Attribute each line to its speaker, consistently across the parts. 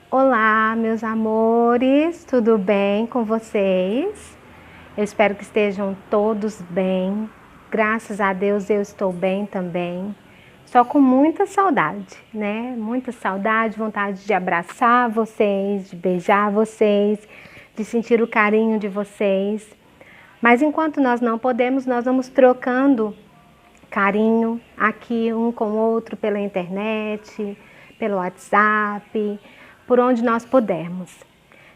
Speaker 1: Olá, meus amores, tudo bem com vocês? Eu espero que estejam todos bem. Graças a Deus eu estou bem também. Só com muita saudade, né? Muita saudade, vontade de abraçar vocês, de beijar vocês, de sentir o carinho de vocês. Mas enquanto nós não podemos, nós vamos trocando carinho aqui um com o outro pela internet, pelo WhatsApp, por onde nós pudermos.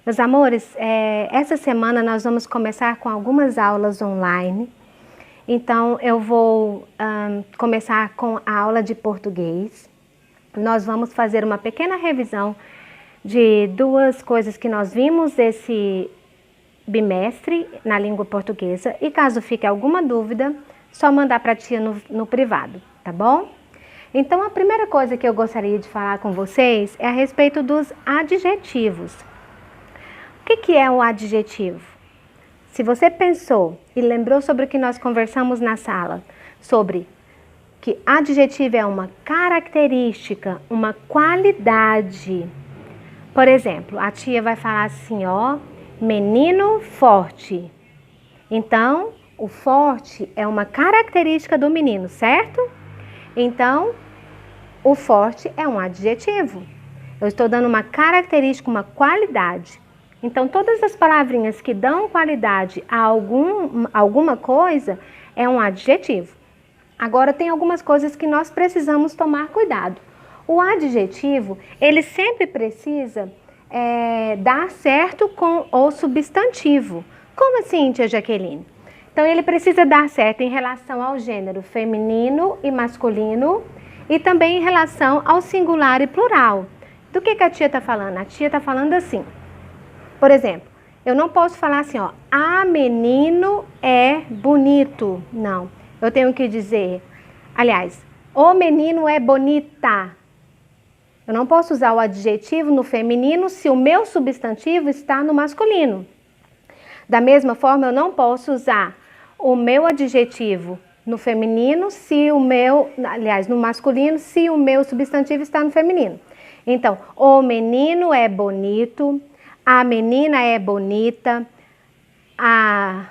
Speaker 1: Meus amores, essa semana nós vamos começar com algumas aulas online. Então eu vou começar com a aula de português. Nós vamos fazer uma pequena revisão de duas coisas que nós vimos esse bimestre na língua portuguesa. E caso fique alguma dúvida, só mandar para a tia no privado, tá bom? Então, a primeira coisa que eu gostaria de falar com vocês é a respeito dos adjetivos. O que é um adjetivo? Se você pensou e lembrou sobre o que nós conversamos na sala, sobre que adjetivo é uma característica, uma qualidade. Por exemplo, a tia vai falar assim, ó, menino forte. Então, o forte é uma característica do menino, certo? Então, o forte é um adjetivo. Eu estou dando uma característica, uma qualidade. Então, todas as palavrinhas que dão qualidade a alguma coisa é um adjetivo. Agora, tem algumas coisas que nós precisamos tomar cuidado. O adjetivo, ele sempre precisa dar certo com o substantivo. Como assim, tia Jaqueline? Então, ele precisa dar certo em relação ao gênero feminino e masculino e também em relação ao singular e plural. Do que a tia está falando? A tia está falando assim, por exemplo, eu não posso falar assim, ó, a menino é bonito. Não, eu tenho que dizer, aliás, o menino é bonita. Eu não posso usar o adjetivo no feminino se o meu substantivo está no masculino. Da mesma forma, eu não posso usar o meu adjetivo no feminino no masculino, se o meu substantivo está no feminino. Então, o menino é bonito, a menina é bonita, a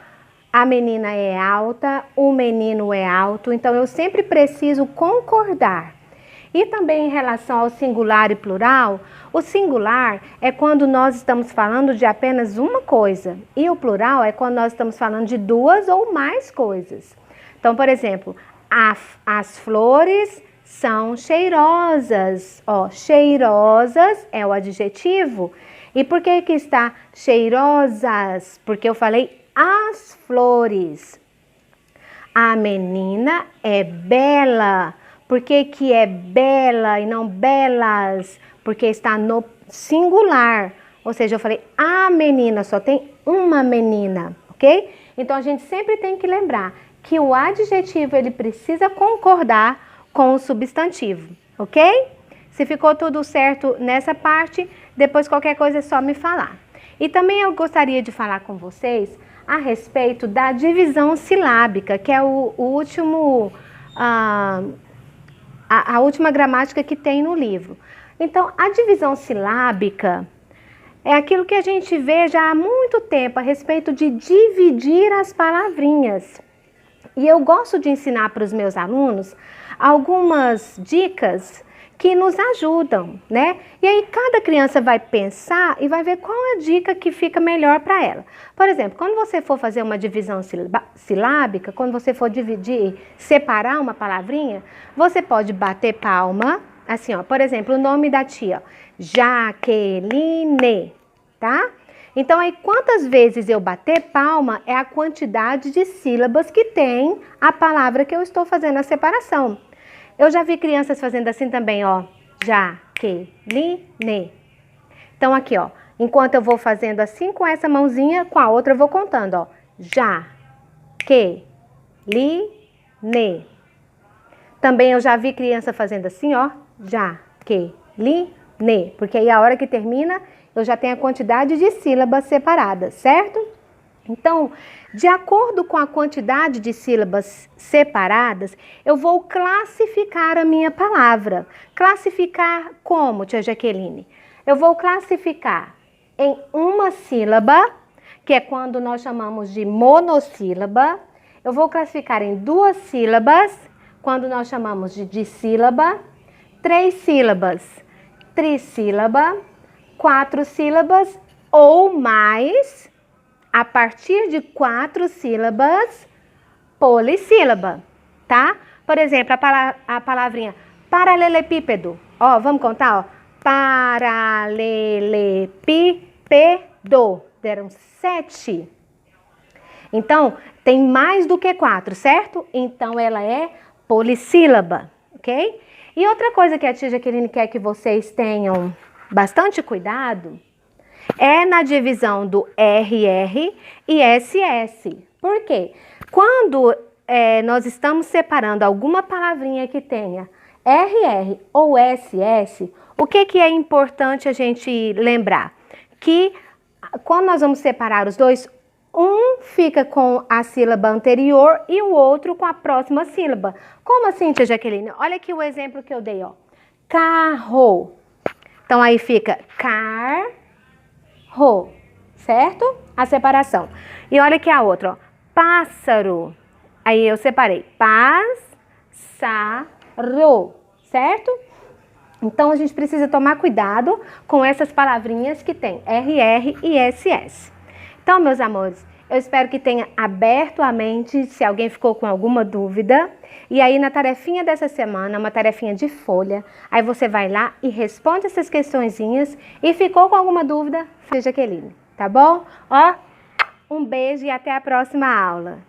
Speaker 1: menina é alta, o menino é alto. Então, eu sempre preciso concordar. E também em relação ao singular e plural, o singular é quando nós estamos falando de apenas uma coisa e o plural é quando nós estamos falando de duas ou mais coisas. Então, por exemplo, as flores são cheirosas. Ó, cheirosas é o adjetivo. E por que está cheirosas? Porque eu falei as flores. A menina é bela. Por que é bela e não belas? Porque está no singular. Ou seja, eu falei a menina, só tem uma menina, ok? Então, a gente sempre tem que lembrar que o adjetivo, ele precisa concordar com o substantivo, ok? Se ficou tudo certo nessa parte, depois qualquer coisa é só me falar. E também eu gostaria de falar com vocês a respeito da divisão silábica, que é o último... a última gramática que tem no livro. Então, a divisão silábica é aquilo que a gente vê já há muito tempo a respeito de dividir as palavrinhas. E eu gosto de ensinar para os meus alunos algumas dicas que nos ajudam, né? E aí cada criança vai pensar e vai ver qual é a dica que fica melhor para ela. Por exemplo, quando você for fazer uma divisão silábica, quando você for dividir, separar uma palavrinha, você pode bater palma, assim, ó, por exemplo, o nome da tia, Jaqueline, tá? Então, aí, quantas vezes eu bater palma é a quantidade de sílabas que tem a palavra que eu estou fazendo a separação. Eu já vi crianças fazendo assim também, ó, Jaqueline. Então, aqui, ó, enquanto eu vou fazendo assim com essa mãozinha, com a outra eu vou contando, ó, Jaqueline. Também eu já vi criança fazendo assim, ó, Jaqueline, porque aí a hora que termina, eu já tenho a quantidade de sílabas separadas, certo? Então, de acordo com a quantidade de sílabas separadas, eu vou classificar a minha palavra. Classificar como, tia Jaqueline? Eu vou classificar em uma sílaba, que é quando nós chamamos de monossílaba. Eu vou classificar em 2 sílabas, quando nós chamamos de dissílaba. 3 sílabas, trissílaba. 4 sílabas ou mais. A partir de 4 sílabas, polissílaba, tá? Por exemplo, a palavrinha paralelepípedo. Ó, vamos contar, ó. Paralelepípedo. Deram 7. Então, tem mais do que 4, certo? Então, ela é polissílaba, ok? E outra coisa que a tia Jaqueline quer que vocês tenham bastante cuidado é na divisão do RR e SS. Por quê? Quando nós estamos separando alguma palavrinha que tenha RR ou SS, o que é importante a gente lembrar? Que quando nós vamos separar os dois, um fica com a sílaba anterior e o outro com a próxima sílaba. Como assim, tia Jaqueline? Olha aqui o exemplo que eu dei, ó. Carro. Então, aí fica carro, certo? A separação. E olha aqui a outra, ó. Pássaro. Aí eu separei. Pássaro, certo? Então, a gente precisa tomar cuidado com essas palavrinhas que tem RR e SS. Então, meus amores, eu espero que tenha aberto a mente se alguém ficou com alguma dúvida. E aí, na tarefinha dessa semana, uma tarefinha de folha, aí você vai lá e responde essas questõezinhas. E ficou com alguma dúvida, tia Jaqueline, tá bom? Ó, um beijo e até a próxima aula.